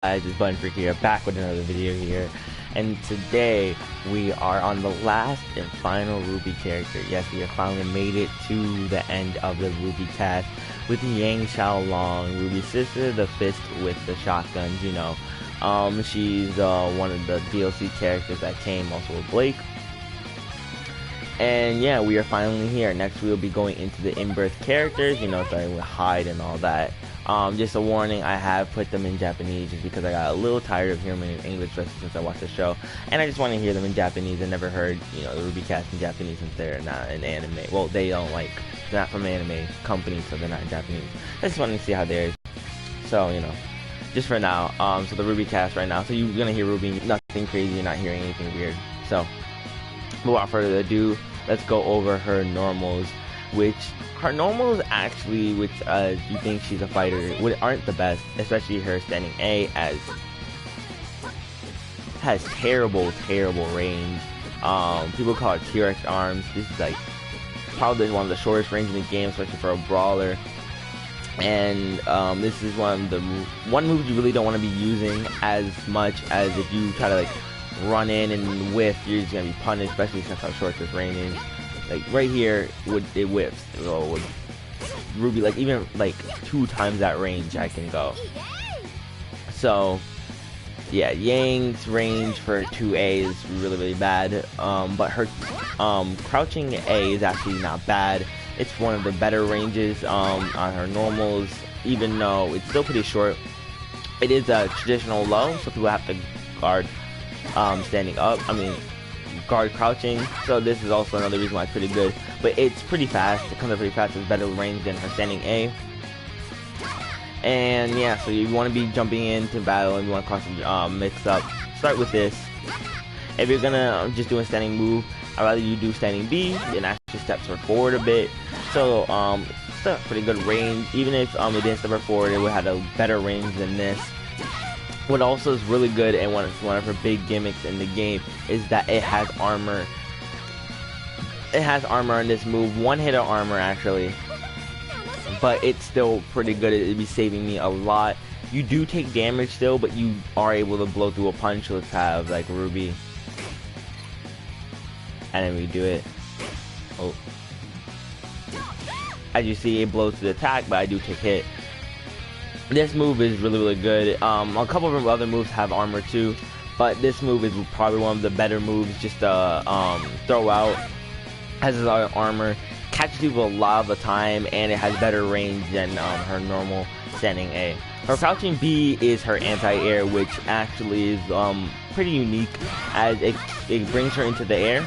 Guys, it's Button Freak here, back with another video here, and today we are on the last and final Ruby character. Yes, we have finally made it to the end of the Ruby cast with Yang Xiao, Ruby's sister, the fist with the shotguns. You know, she's one of the DLC characters that came also with Blake. And yeah, we are finally here. Next, we'll be going into the in-birth characters, you know, starting with Hyde and all that. Just a warning, I have put them in Japanese just because I got a little tired of hearing them in English since I watched the show. And I just want to hear them in Japanese. I never heard, you know, the Ruby cast in Japanese since they're not in anime. Well, they're not from an anime company, so they're not in Japanese. I just wanted to see how they're. So, you know, just for now. So the Ruby cast right now. So you're going to hear Ruby, nothing crazy, you're not hearing anything weird. So, without further ado, let's go over her normals, which actually, which you think she's a fighter, aren't the best, especially her standing A, as has terrible range. People call it T-Rex arms. This is like probably one of the shortest range in the game, especially for a brawler. And this is one move you really don't want to be using as much, as if you try to like run in and whiff, you're just gonna be punished, especially since how short this range is. Like right here, it whiffs. So Ruby, like even like 2 times that range I can go. So yeah, Yang's range for 2A is really bad. But her crouching A is actually not bad. It's one of the better ranges on her normals, even though it's still pretty short. It is a traditional low, so people have to guard standing up. Guard crouching, so this is also another reason why it's pretty good. But it's pretty fast, it comes up pretty fast, it's better range than her standing A. And yeah, so you want to be jumping into battle and you want to cross mix up, start with this. If you're gonna just do a standing move, I'd rather you do standing B and actually steps her forward a bit. So it's a pretty good range. Even if it didn't step her forward, it would have a better range than this. What also is really good, and one of her big gimmicks in the game, is that it has armor. It has armor in this move, 1 hit of armor actually, but it's still pretty good. It'd be saving me a lot. You do take damage still, but you are able to blow through a punch. Let's have like Ruby, and then we do it. Oh, as you see, it blows through the attack, but I do take hit. This move is really good. A couple of other moves have armor too, but this move is probably one of the better moves just to throw out. Has a lot of armor, catches people a lot of the time, and it has better range than her normal standing A. Her crouching B is her anti-air, which actually is pretty unique, as it brings her into the air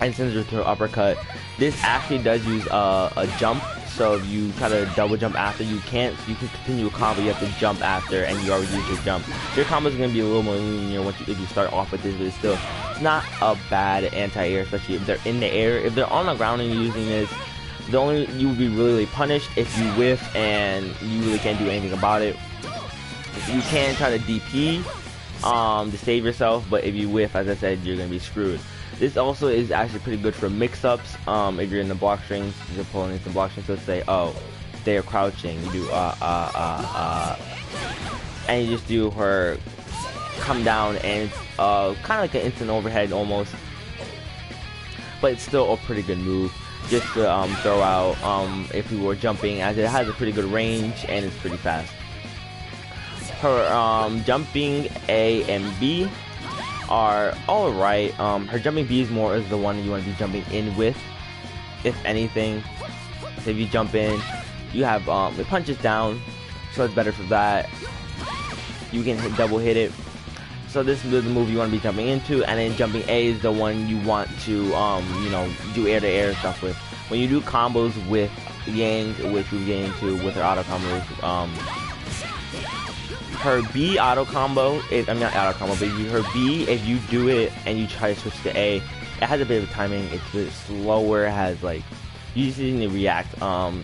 and sends her to her uppercut. This actually does use a jump. So if you try to double jump after, you can continue a combo, you have to jump after, and you already use your jump. Your combo is going to be a little more linear if you start off with this, but it's not a bad anti-air, especially if they're in the air. If they're on the ground and you're using this, you would be really punished if you whiff and you really can't do anything about it. You can try to DP to save yourself, but if you whiff, as I said, you're going to be screwed. This also is actually pretty good for mix-ups. If you're in the block strings, you're pulling into block strings. So let's say, oh, they're crouching. You do and you just do her come down, and it's kind of like an instant overhead almost. But it's still a pretty good move just to throw out if you were jumping, as it has a pretty good range and it's pretty fast. Her jumping A and B are alright. Her jumping B is more as the one you want to be jumping in with, if anything. So if you jump in, you have it punches down, so it's better for that. You can double hit it. So this is the move you want to be jumping into, and then jumping A is the one you want to you know, do air to air stuff with. When you do combos with Yang, which we get into with her auto combos, her B auto combo, not auto combo, but her B, if you do it and you try to switch to A, it has a bit of timing. It's a bit slower. It has like, you just need to react.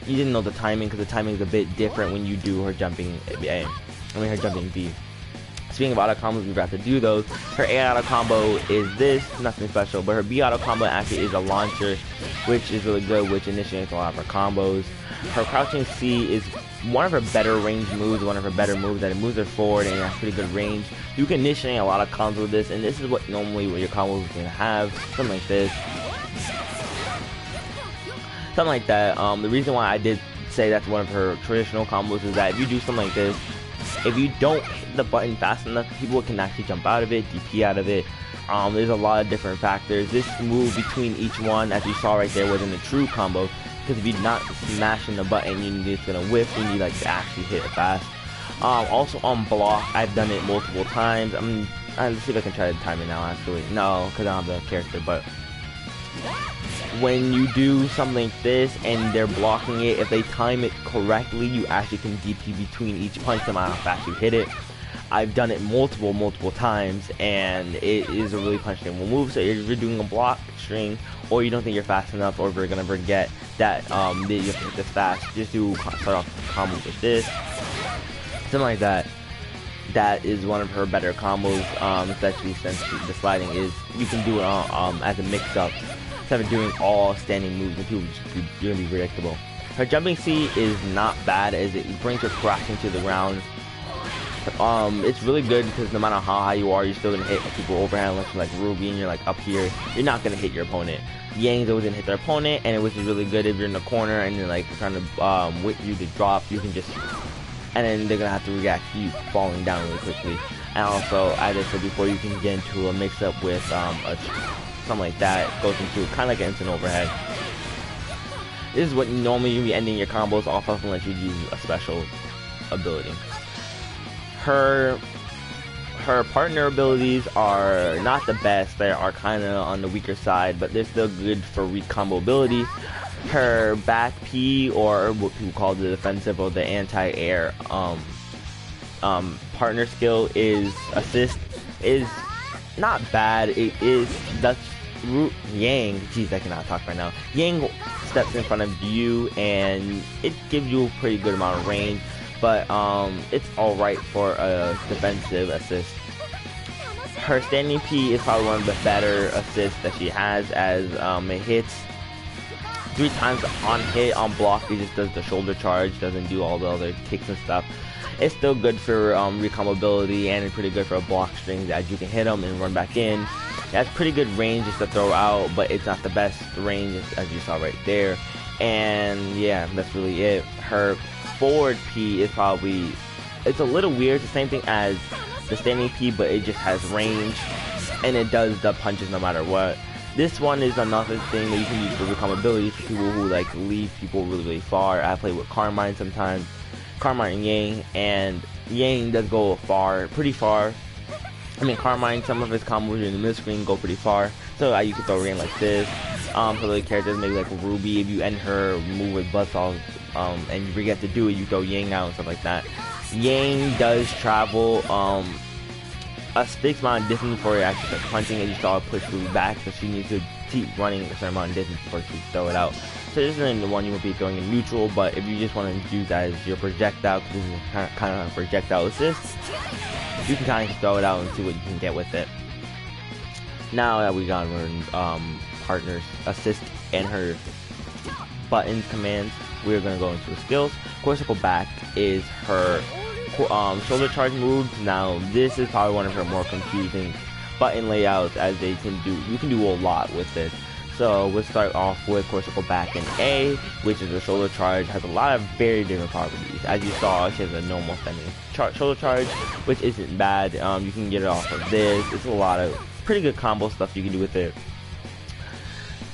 You didn't know the timing, because the timing is a bit different when you do her jumping A. Her jumping B. Speaking of auto combos, we forgot to do those. Her A auto combo is this, nothing special, but her B auto combo actually is a launcher, which is really good, which initiates a lot of her combos. Her crouching C is one of her better range moves, one of her better moves that it moves her forward and it has pretty good range. You can initiate a lot of combos with this, and this is what normally what your combos are gonna have, something like this. Something like that. The reason why I did say that's one of her traditional combos is that if you do something like this, if you don't hit the button fast enough, people can actually jump out of it, DP out of it. There's a lot of different factors. This move between each one, as you saw right there, wasn't a true combo, because if you're not smashing the button, it's gonna whiff. You need like to actually hit it fast. Also on block, I've done it multiple times. Let's see if I can try to time it now. Actually, no, because I don't have the character. But when you do something like this and they're blocking it, if they time it correctly, you actually can DP between each punch, no matter how fast you hit it. I've done it multiple times, and it is a really punchable move. So if you're doing a block string, or you don't think you're fast enough, or if you're gonna forget that you have to hit this fast, just start off the combo with this, something like that. That is one of her better combos, especially since the sliding is, you can do it as a mix-up instead of doing all standing moves, and people you're gonna be predictable. Her jumping C is not bad, as it brings her crashing to the ground. It's really good because no matter how high you are, you're still gonna hit people overhand. Unless you're like Ruby and you're like up here, you're not gonna hit your opponent. Yang's always gonna hit their opponent, and which is really good if you're in the corner and you're like trying to whip you to drop. You can just, and then they're gonna have to react to you falling down really quickly. And also, as I said before, you can get into a mix-up with something like that. Goes into kind of like an instant overhead. This is what normally you'll be ending your combos off of unless you use a special ability. Her partner abilities are not the best. They are kind of on the weaker side, but they're still good for weak combo abilities. Her back P, or what people call the defensive or the anti-air partner skill, is assist, is not bad. It is, that's Yang, jeez, I cannot talk right now. Yang steps in front of you and it gives you a pretty good amount of range, but it's alright for a defensive assist. Her standing P is probably one of the better assists that she has, as it hits 3 times on hit. On block, it just does the shoulder charge, doesn't do all the other kicks and stuff. It's still good for recombability, and it's pretty good for a block string that you can hit them and run back in. It has pretty good range just to throw out, but it's not the best range, as you saw right there. And yeah, that's really it. Her forward P is probably, it's a little weird. It's the same thing as the standing P, but it just has range, and it does the punches no matter what. This one is another thing that you can use for recombability for people who like leave people really far. I play with Carmine sometimes, Carmine and Yang, and Yang does go far, pretty far. I mean, Carmine, some of his combos in the mid screen go pretty far, so you can throw her in like this. For the characters, maybe like Ruby, if you end her move with Buzzsaw, and you forget to do it, you throw Yang out and stuff like that. Yang does travel a fixed amount of distance before you actually start punching, and you saw her push Ruby back, so she needs to keep running a certain amount of distance before she throw it out. So this isn't the one you would be throwing in neutral, but if you just want to use that as your projectile, because this is kind of a projectile assist, you can kind of throw it out and see what you can get with it. Now that we got her partner's assist and her buttons commands, we're going to go into her skills. Corsical back is her shoulder charge move. Now this is probably one of her more confusing button layouts, as you can do a lot with this. So we'll start off with Corsical back in A, which is a shoulder charge. Has a lot of very different properties. As you saw, she has a normal standing shoulder charge, which isn't bad. You can get it off of this. It's a lot of pretty good combo stuff you can do with it.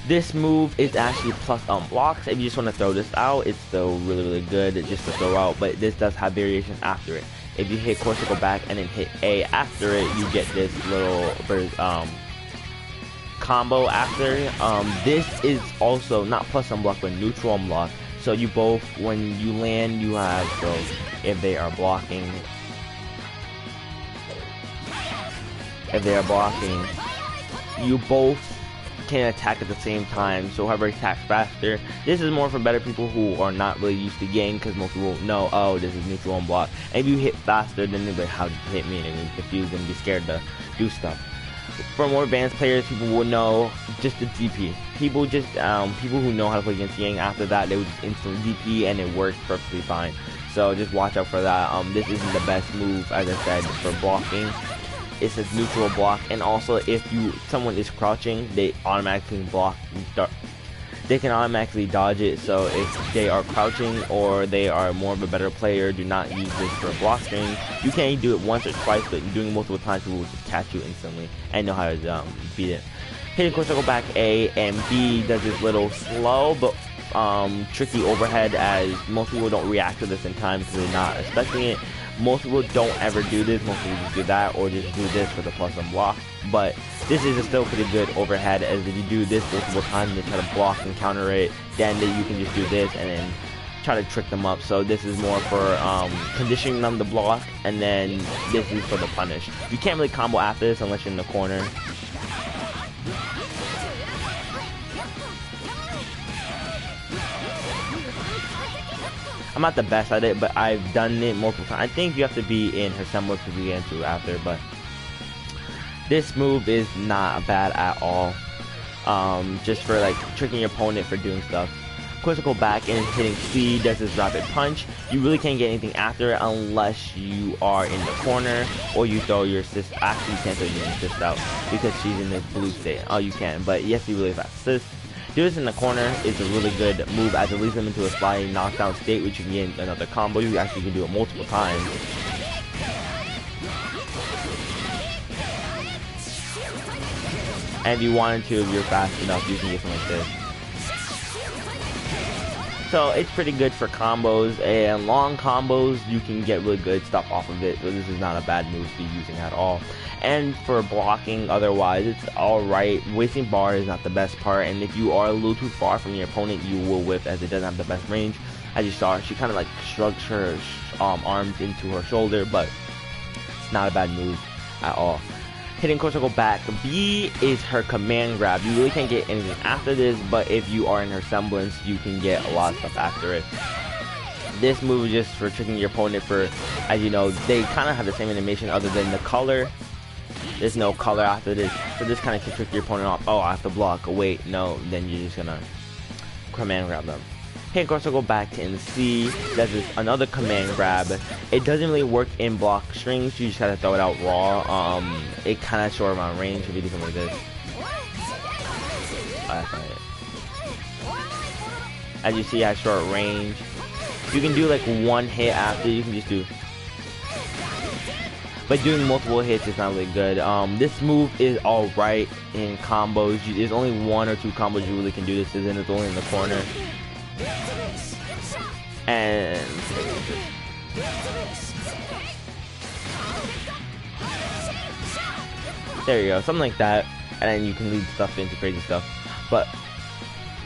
This move is actually plus on blocks. If you just want to throw this out, it's still really good just to throw out, but this does have variations after it. If you hit Corsical back and then hit A after it, you get this little combo after. This is also not plus on block, but neutral on block. So you both, when you land, you have, so if they are blocking, you both can attack at the same time, so whoever attacks faster. This is more for better people who are not really used to Yang, because most people know, oh, this is neutral and block. And if you hit faster, then they'll be like, how did you hit me? And they're confused and be scared to do stuff. For more advanced players, people will know just the DP. People who know how to play against Yang, after that they would just instantly DP and it works perfectly fine. So just watch out for that. This isn't the best move, as I said, for blocking. It says neutral block, and also if someone is crouching, they automatically block. They can automatically dodge it. So if they are crouching or they are more of a better player, do not use this for block string. You can do it once or twice, but doing it multiple times, people will just catch you instantly and know how to beat it. Hitting core circle back A and B does this little slow but tricky overhead, as most people don't react to this in time because they're not expecting it. Most people don't ever do this. Most people just do that or just do this for the plus and block. But this is still pretty good overhead, as if you do this multiple times and try to block and counter it, then you can just do this and then try to trick them up. So this is more for conditioning them to block, and then this is for the punish. You can't really combo after this unless you're in the corner. I'm not the best at it, but I've done it multiple times. I think you have to be in her semblance to be into after, but this move is not bad at all. Just for like tricking your opponent for doing stuff. Quizzical back and hitting C does this rapid punch. You really can't get anything after it unless you are in the corner or you throw your assist. Actually, you can't throw your assist out because she's in the blue state. Oh, you can, but you have to be really fast assist. Do this in the corner is a really good move, as it leads them into a sliding knockdown state, which you can get another combo. You actually can do it multiple times. And if you wanted to, if you're fast enough, you can get something like this. So it's pretty good for combos, and long combos, you can get really good stuff off of it. So this is not a bad move to be using at all. And for blocking, otherwise, it's alright. Wasting bar is not the best part, and if you are a little too far from your opponent, you will whip, as it doesn't have the best range. As you saw, she kind of like shrugs her arms into her shoulder, but it's not a bad move at all. Hitting core circle back B is her command grab. You really can't get anything after this, but if you are in her semblance, you can get a lot of stuff after it. This move is just for tricking your opponent for, as you know, they kind of have the same animation other than the color. There's no color after this, so this kind of can trick your opponent off. Oh, I have to block. Oh, wait, no. Then you're just gonna command grab them. Hit core circle back to in C. That's just another command grab. It doesn't really work in block strings. You just gotta throw it out raw. It kind of short amount of range if you do something like this. That's not it. As you see, it has short range. You can do like one hit after. You can just do. But doing multiple hits is not really good. This move is alright in combos. There's only one or two combos you really can do this in, and it's only in the corner. And there you go, something like that, and then you can lead stuff into crazy stuff. But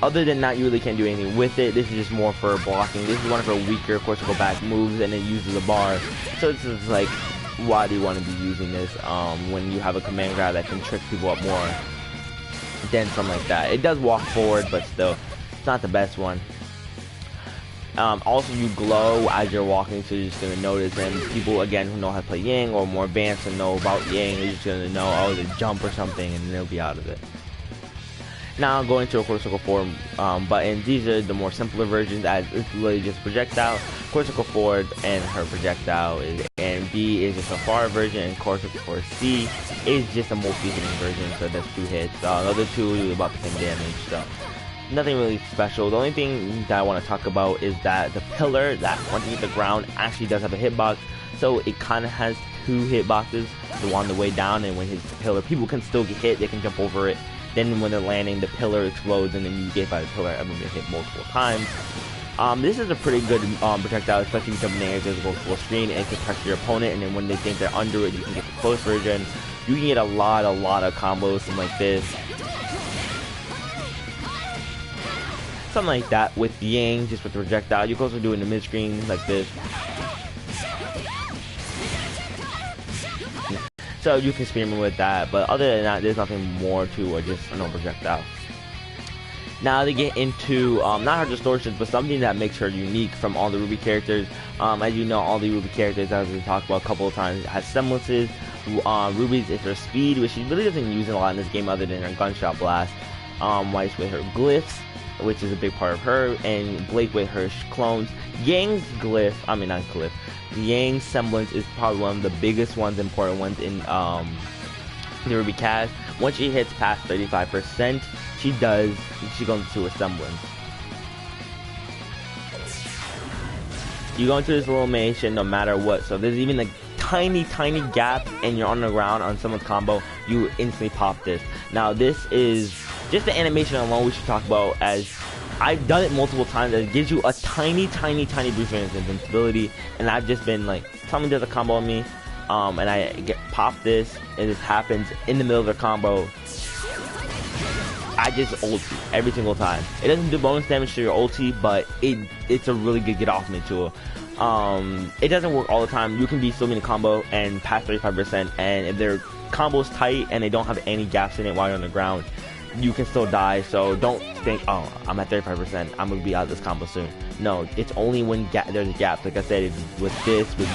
other than that, you really can't do anything with it. This is just more for blocking. This is one of her weaker go back moves, and it uses a bar. So it's just like, why do you want to be using this when you have a command grab that can trick people up more than something like that? It does walk forward, but still, it's not the best one. Also, you glow as you're walking, so you're just going to notice. And people, again, who know how to play Yang or more advanced and know about Yang, they're just going to know, oh, they jump or something, and they'll be out of it. Now, going to a quarter circle forward button. These are the more simpler versions, as it's literally just projectile. Quarter circle forward, and her projectile is, and B is just a far version, and quarter circle forward C is just a multi-hitting version, so that's 2 hits. The other 2 do about the same damage, so nothing really special. The only thing that I want to talk about is that the pillar that once you hit the ground actually does have a hitbox, so it kind of has 2 hitboxes, the one on the way down, and when it hits the pillar, people can still get hit, they can jump over it. Then when they're landing, the pillar explodes, and then you get by the pillar and get hit multiple times. This is a pretty good projectile, especially if you jump in the air, there's a full screen, and it can pressure your opponent, and then when they think they're under it, you can get the close version. You can get a lot of combos, something like this. Something like that with Yang, just with the projectile. You can also do it in the mid-screen like this. so you can spearman with that. But other than that, there's nothing more to or just a normal projectile. Now they get into not her distortions, but something that makes her unique from all the Ruby characters. As you know, all the Ruby characters, as we talked about a couple of times, has semblances. Ruby's is her speed, which she really doesn't use a lot in this game other than her gunshot blast. Weiss with her glyphs, which is a big part of her, and Blake with her clones. Yang's glyph, I mean not glyph, Yang's semblance is probably one of the biggest ones, important ones in the Ruby cast. Once she hits past 35%, she goes into a semblance. You go into this little animation no matter what, so there's even a tiny gap and you're on the ground on someone's combo, you instantly pop this. Now this is just the animation alone we should talk about, as I've done it multiple times. It gives you a tiny boost in invincibility, and I've just been like, someone does a combo on me, and I pop this, and this happens in the middle of the combo. I just ulti every single time. It doesn't do bonus damage to your ulti, but it's a really good get off me tool. It doesn't work all the time. You can be still in a combo and pass 35%, and if their combo's tight and they don't have any gaps in it while you're on the ground, you can still die. So don't think, oh, I'm at 35%, I'm gonna be out of this combo soon. No, it's only when there's a gap. Like I said, with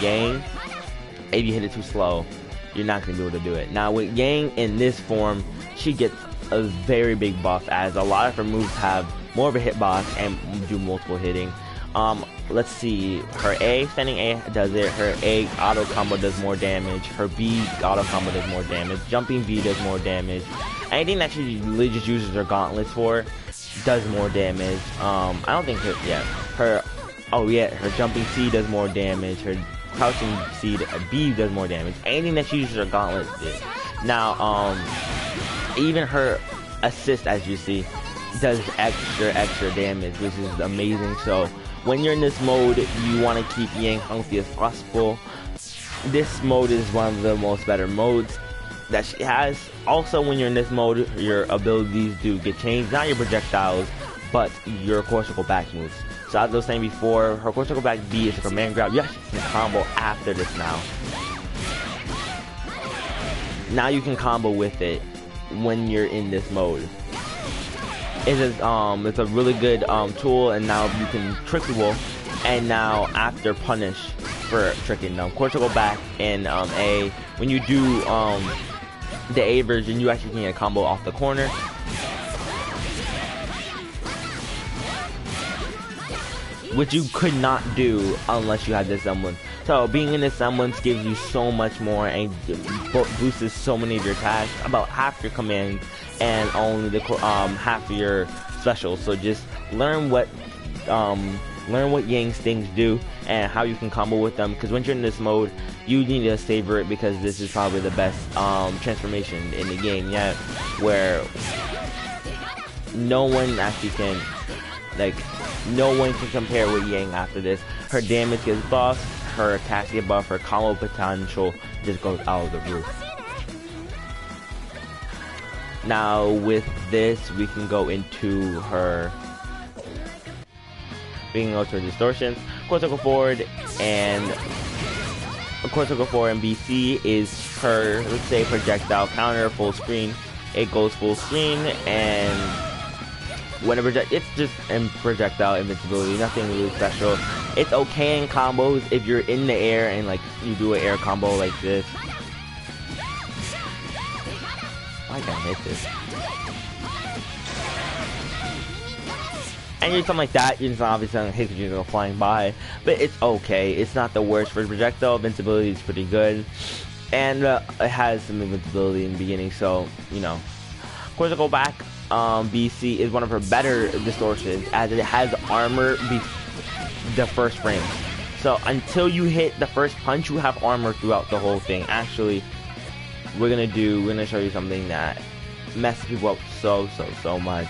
Yang, if you hit it too slow, you're not gonna be able to do it. Now with Yang in this form, she gets a very big buff, as a lot of her moves have more of a hitbox and do multiple hitting. Let's see, her A, standing A does it, her A auto combo does more damage, her B auto combo does more damage, jumping B does more damage. Anything that she really just uses her gauntlets for does more damage. I don't think her jumping C does more damage, her crouching C, B does more damage. Anything that she uses her gauntlets did. Now, even her assist, as you see, does extra damage, which is amazing. So when you're in this mode, you want to keep Yang healthy as possible. This mode is one of the most better modes that she has. Also, when you're in this mode, your abilities do get changed. Not your projectiles, but your cortical back moves. So as I was saying before, her cortical back B is a command grab. You actually can combo after this now. Now you can combo with it when you're in this mode. It's a really good tool, and now you can trick the wolf, and now after punish for tricking them. Cortical back and A. When you do the A version, you actually can get a combo off the corner. Which you could not do unless you had this semblance. So being in this semblance gives you so much more and boosts so many of your attacks, about half your commands and only the half of your specials. So just learn what Yang's things do and how you can combo with them, because when you're in this mode, you need to savor it, because this is probably the best transformation in the game yet, where no one actually can, no one can compare with Yang after this. Her damage gets buffed, her attacks get buffed, her combo potential just goes out of the roof. Now with this, we can go into her distortions. Cortical forward and BC is her, let's say, projectile counter, full screen. It goes full screen, and whenever it's just in projectile invincibility, nothing really special. It's okay in combos if you're in the air and you do an air combo like this. I can't hit this. And you're something like that, you're just obviously gonna hit because you're going flying by. But it's okay. It's not the worst for projectile. Invincibility is pretty good. And it has some invincibility in the beginning, so, you know. Cortical back, BC is one of her better distortions, as it has armor the first frame. So until you hit the first punch, you have armor throughout the whole thing. Actually, we're gonna show you something that messes people up so much.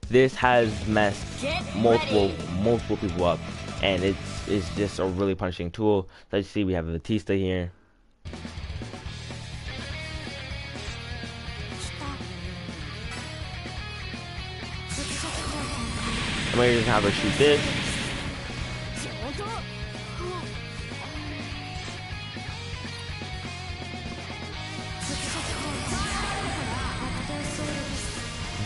This has messed multiple people up, and it's just a really punishing tool. So you see, we have Batista here. I'm gonna just have her shoot this.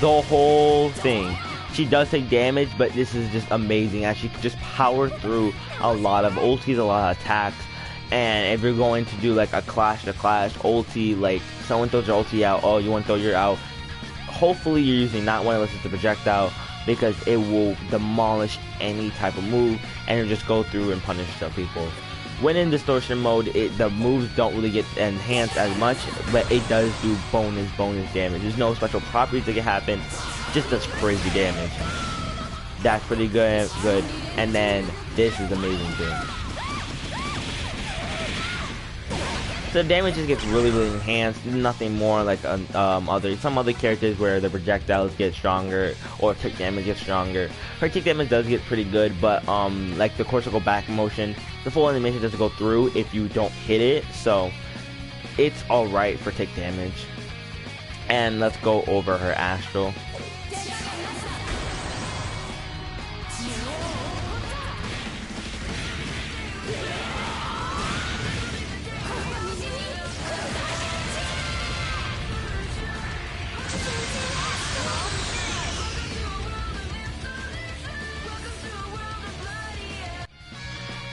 the whole thing. She does take damage, but this is just amazing as she can just power through a lot of ultis, a lot of attacks. And if you're going to do like a clash to clash ulti, like someone throws your ulti out, oh, you want to throw your out, hopefully you're using not one unless it's a projectile, because it will demolish any type of move and it'll just go through and punish some people. When in distortion mode, the moves don't really get enhanced as much, but it does do bonus damage. There's no special properties that can happen, just does crazy damage. That's pretty good. And then this is amazing too. So the damage just gets really enhanced. Nothing more like some other characters where the projectiles get stronger or tick damage gets stronger. Her tick damage does get pretty good, but like the cortical back motion, the full animation doesn't go through if you don't hit it, so it's alright for tick damage. And let's go over her astral.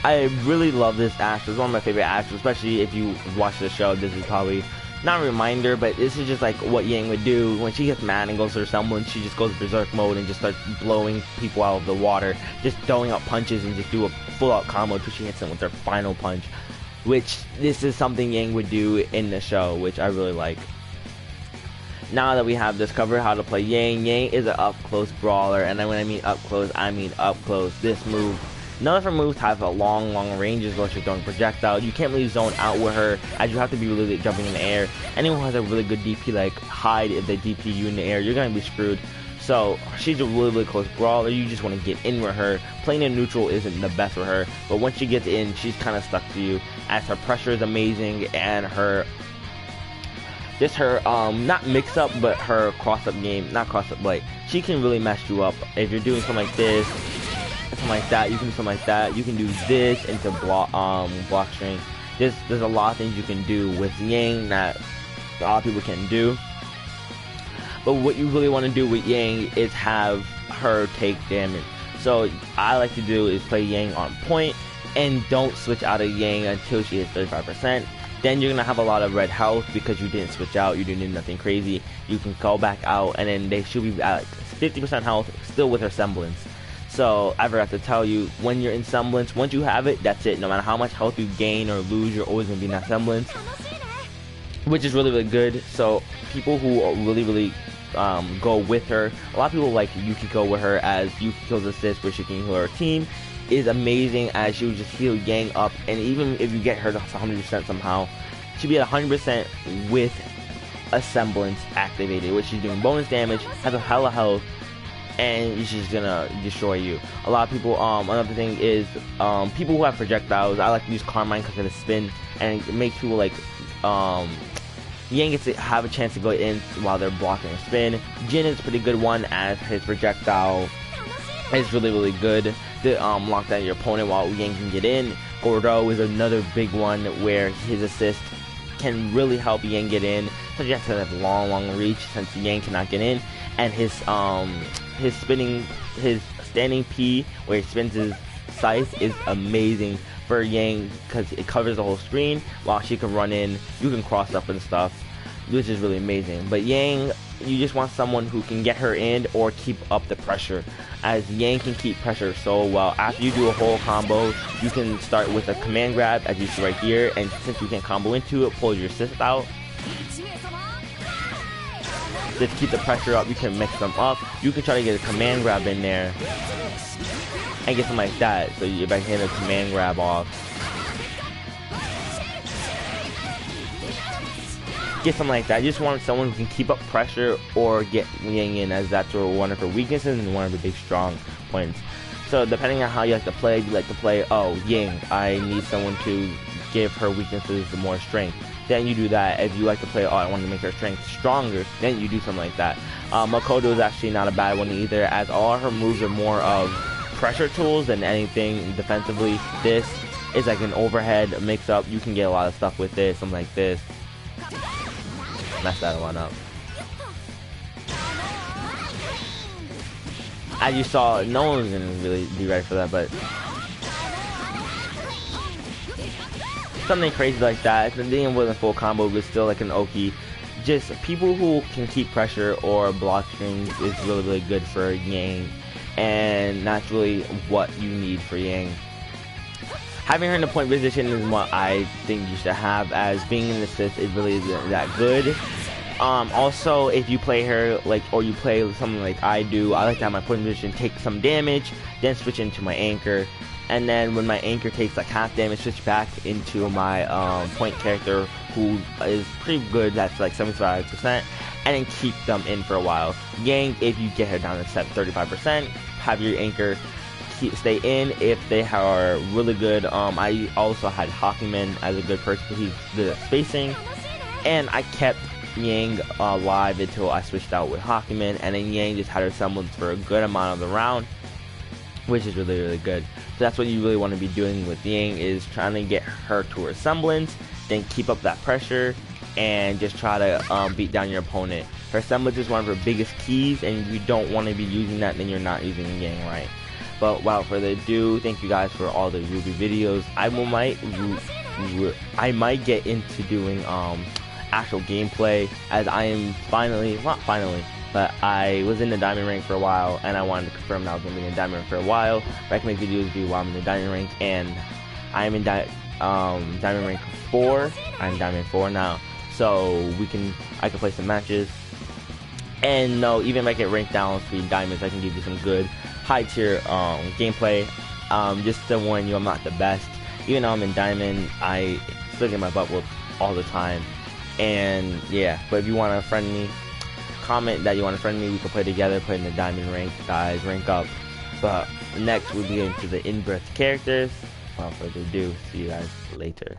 I really love this astral. It's one of my favorite astrals, especially if you watch the show. This is probably not a reminder, but this is just like what Yang would do when she gets mad and goes to her semblance. She just goes berserk mode and just starts blowing people out of the water, just throwing out punches and just do a full-out combo until she hits them with her final punch. Which this is something Yang would do in the show, which I really like. Now that we have discovered how to play Yang, Yang is an up-close brawler, and then when I mean up-close, I mean up-close. This move. None of her moves have a long ranges where she's throwing projectiles. You can't really zone out with her, as you have to be really jumping in the air. Anyone who has a really good DP, like Hyde, if they DP you in the air, you're going to be screwed. So she's a really close brawler. You just want to get in with her. Playing in neutral isn't the best for her, but once she gets in, she's kind of stuck to you, as her pressure is amazing, and her not mix up, but her cross up game, not cross up, like she can really mess you up if you're doing something like this. Something like that, you can do something like that. You can do this into block string. There's a lot of things you can do with Yang that a lot of people can do. But what you really want to do with Yang is have her take damage. So I like to do is play Yang on point and don't switch out of Yang until she hits 35%. Then you're gonna have a lot of red health because you didn't switch out, you didn't do nothing crazy. You can go back out and then they should be at 50% health still with her semblance. So I forgot to tell you, when you're in semblance, once you have it, that's it. No matter how much health you gain or lose, you're always going to be in that semblance, which is really good. So people who really go with her, a lot of people like Yukiko with her, as Yukiko's assist where she can heal her team is amazing, as she would just heal Yang up, and even if you get her to 100% somehow, she'll be at 100% with a semblance activated, which she's doing bonus damage, has a hella health, and she's gonna destroy you. A lot of people, another thing is, people who have projectiles, I like to use Carmine because of the spin, and it makes people like, Yang gets to have a chance to go in while they're blocking a spin. Jin is a pretty good one, as his projectile is really good to lock down your opponent while Yang can get in. Gordo is another big one where his assist can really help Yang get in, so you have to have long reach since Yang cannot get in, and his standing P where he spins his scythe is amazing for Yang because it covers the whole screen while she can run in. You can cross up and stuff, which is really amazing. But Yang, you just want someone who can get her in or keep up the pressure, as Yang can keep pressure so well. After you do a whole combo, you can start with a command grab, as you see right here, and since you can combo into it, pull your assist out. Just keep the pressure up. You can mix them up. You can try to get a command grab in there and get something like that, so you're back here, a command grab off. Get something like that. You just want someone who can keep up pressure or get Yang in, as that's one of her weaknesses and one of her big strong points. So depending on how you like to play, oh, Yang, I need someone to give her weaknesses more strength. Then you do that. If you like to play, oh, I want to make her strength stronger, then you do something like that. Makoto is actually not a bad one either, as all her moves are more of pressure tools than anything defensively. This is like an overhead mix-up. You can get a lot of stuff with this, something like this. Mess that one up. as you saw, no one's gonna really be ready for that, but something crazy like that. The thing wasn't full combo, but still like an Oki. Just people who can keep pressure or block strings is really, really good for Yang, and that's really what you need for Yang. Having her in the point position is what I think you should have, as being in the assist is really isn't that good. Also, if you play her or you play something like I do, I like to have my point position take some damage, then switch into my anchor, and then when my anchor takes like half damage, switch back into my point character, who is pretty good, that's like 75%, and then keep them in for a while. Yang, if you get her down to 35%, have your anchor stay in if they are really good. I also had Hakumen as a good person, he's good at spacing, and I kept Yang alive until I switched out with Hakumen, and then Yang just had her semblance for a good amount of the round, which is really, really good. So that's what you really want to be doing with Yang, is trying to get her to her semblance, then keep up that pressure, and just try to beat down your opponent. Her semblance is one of her biggest keys, and if you don't want to be using that, then you're not using Yang right. But without further ado, thank you guys for all the Ruby videos. I might get into doing actual gameplay, as I am not finally, but I was in the diamond rank for a while, and I wanted to confirm that I was going to be in the diamond rank for a while. I can make videos while I'm in the diamond rank, and I'm in diamond rank 4. I'm diamond 4 now, so I can play some matches. And no, even if I get ranked down to diamonds, I can give you some good high tier gameplay. Just to warn you, I'm not the best. Even though I'm in diamond, I still get my butt whooped all the time. And yeah, but if you want to friend me, comment that you want to friend me, we can play together, play in the diamond rank, guys, rank up. But next we'll be into the in-breath characters. Without further ado, see you guys later.